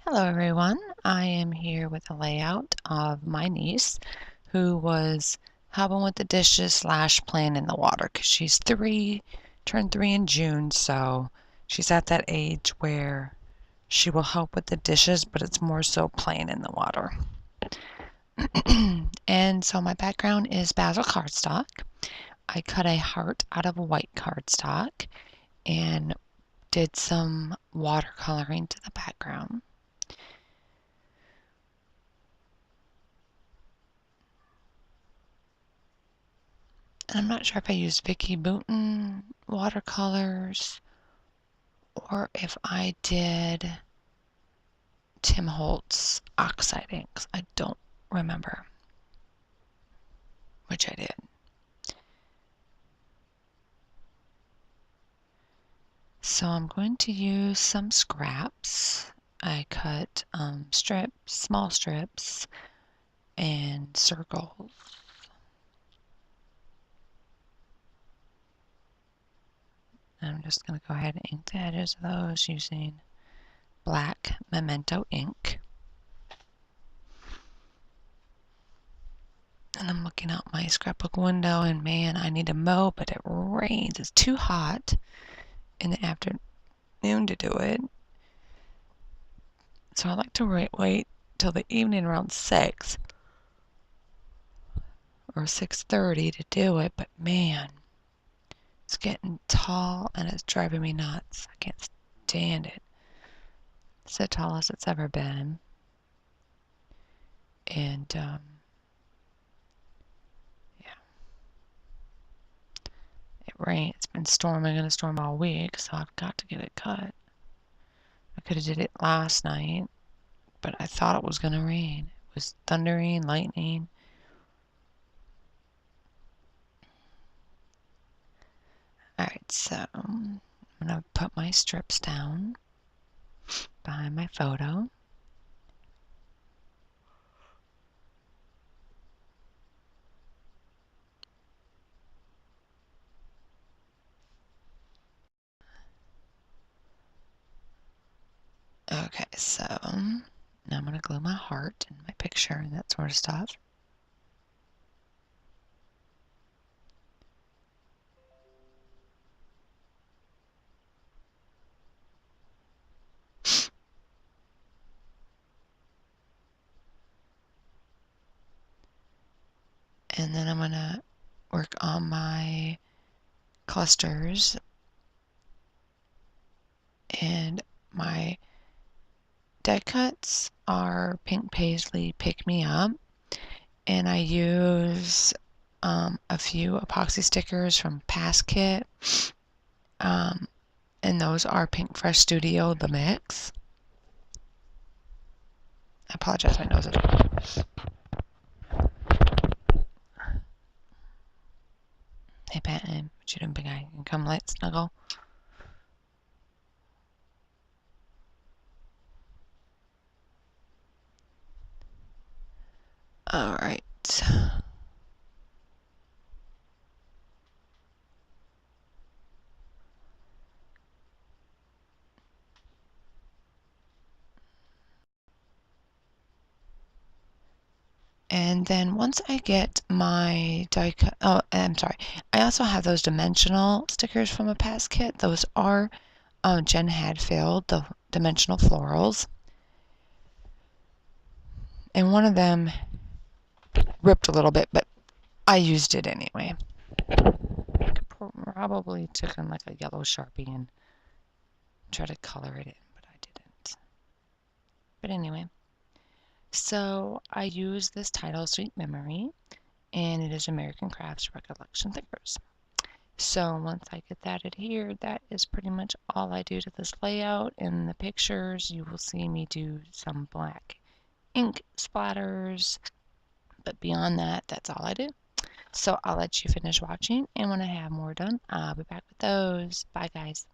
Hello everyone, I am here with a layout of my niece who was helping with the dishes / playing in the water because she's 3, turned 3 in June, so she's at that age where she will help with the dishes, but it's more so playing in the water. And so my background is basil cardstock. I cut a heart out of white cardstock and did some watercoloring to the background. I'm not sure if I used Vicky Bouton watercolors or if I did Tim Holtz oxide inks. I don't remember which I did. So I'm going to use some scraps. I cut strips, small strips, and circles. I'm just going to go ahead and ink the edges of those using black Memento ink. And I'm looking out my scrapbook window and man, I need to mow, but it rains. It's too hot in the afternoon to do it. So I like to wait till the evening around 6 or 6:30 to do it, but man, it's getting tall and it's driving me nuts. I can't stand it. It's the tallest it's ever been. And yeah. It rained. It's been storming and a storm all week, so I've got to get it cut. I could have did it last night, but I thought it was going to rain. It was thundering, lightning. Alright, so I'm going to put my strips down behind my photo. Okay, so now I'm going to glue my heart and my picture and that sort of stuff. And then I'm going to work on my clusters and my die cuts are Pink Paisley Pick Me Up, and I use a few epoxy stickers from Pass Kit, and those are Pink Fresh Studio The Mix. I apologize, my nose is... Hey, Patton, what you doing, big guy? You can come light snuggle. All right. And then once I get my die cut, oh, I'm sorry, I also have those dimensional stickers from a past kit. Those are Jen Hadfield, the dimensional florals. And one of them ripped a little bit, but I used it anyway. Probably took on like a yellow Sharpie and try to color it in, but I didn't. But anyway, so I use this title, Sweet Memory, and it is American Crafts Recollection Thickers. So once I get that adhered, that is pretty much all I do to this layout. In the pictures, you will see me do some black ink splatters, but beyond that, that's all I do. So I'll let you finish watching, and when I have more done, I'll be back with those. Bye, guys.